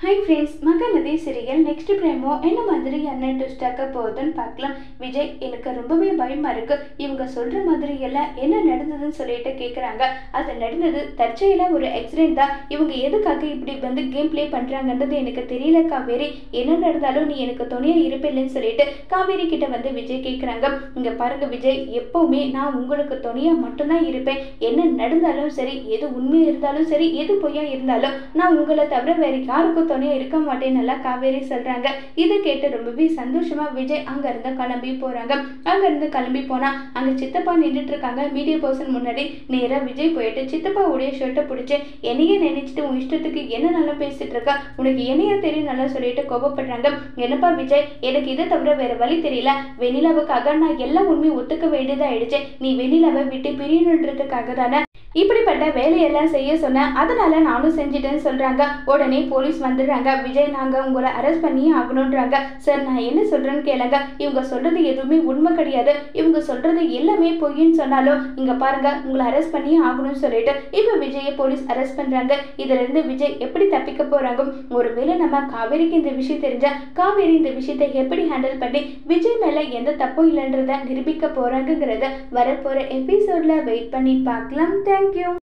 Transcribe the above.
Hi friends, Mahanadhi serial next promo என்ன மாதிரி என்ன ட்விஸ்டாக்க போகுதுன்னு பார்க்கலாம். விஜய், எனக்கு ரொம்பவே பயமாக இருக்குது. இவங்க சொல்கிற மாதிரி எல்லாம் என்ன நடந்ததுன்னு சொல்லிட்டு கேட்குறாங்க. அது நடந்தது தற்செயலாக ஒரு ஆக்சிடென்ட் தான். இவங்க எதுக்காக இப்படி வந்து கேம் ப்ளே பண்ணுறாங்கன்றது எனக்கு தெரியல காவேரி. என்ன நடந்தாலும் நீ எனக்கு துணையாக இருப்பில்லைன்னு சொல்லிட்டு காவேரி கிட்ட வந்து விஜய் கேட்குறாங்க. இங்கே பாருங்க விஜய், எப்போவுமே நான் உங்களுக்கு துணையாக மட்டும்தான் இருப்பேன். என்ன நடந்தாலும் சரி, எது உண்மையாக இருந்தாலும் சரி, எது பொய்யா இருந்தாலும் நான் உங்களை தவிர வேறு யாருக்கும் துணையா இருக்க மாட்டேன்னு நல்லா காவேரி சொல்றாங்க. இதை கேட்டு ரொம்பவே சந்தோஷமா விஜய் அங்க இருந்து கிளம்பி போறாங்க. அங்க இருந்து கிளம்பி போனா அங்க சித்தப்பா நின்றுட்டு இருக்காங்க. மீடியா பர்சன் முன்னாடி நேரா விஜய் போயிட்டு சித்தப்பா உடைய ஷர்ட்டை பிடிச்சி என்னையே நினைச்சிட்டு உன் இஷ்டத்துக்கு என்ன நல்லா பேசிட்டு இருக்கா, உனக்கு என்னையா தெரியும் நல்லா சொல்லிட்டு கோபப்படுறாங்க. என்னப்பா விஜய், எனக்கு இதை தவிர வேற வழி தெரியல. வெண்ணிலாவுக்காக நான் எல்லா உண்மையும் ஒத்துக்க வேண்டியதா ஆயிடுச்சு. நீ வெண்ணிலாவை விட்டு பிரியணுன்றதுக்காக தானே இப்படிப்பட்ட வேலையெல்லாம் செய்ய சொன்ன, அதனால நானும் செஞ்சிட்டேன்னு சொல்றாங்க. உடனே போலீஸ் வந்துடுறாங்க. விஜய், நாங்க உங்களை அரெஸ்ட் பண்ணி ஆகணுன்றாங்க. சார், நான் என்ன சொல்றேன்னு கேளுங்க. இவங்க சொல்றது எதுவுமே உண்மை கிடையாது. இவங்க சொல்றது எல்லாமே பொய்ன்னு சொன்னாலும் இங்க பாருங்க, உங்களை அரெஸ்ட் பண்ணி ஆகணும்னு சொல்லிட்டு இப்ப விஜயை போலீஸ் அரெஸ்ட் பண்றாங்க. இதுல இருந்து விஜய் எப்படி தப்பிக்க போறாங்க? ஒருவேளை நம்ம காவேரிக்கு இந்த விஷயம் தெரிஞ்சா காவேரி இந்த விஷயத்தை எப்படி ஹேண்டில் பண்ணி விஜய் மேல எந்த தப்பும் இல்லைன்றத நிரூபிக்க போறாங்கிறத வரப்போற எபிசோட்ல வெயிட் பண்ணி பார்க்கலாம். Thank you.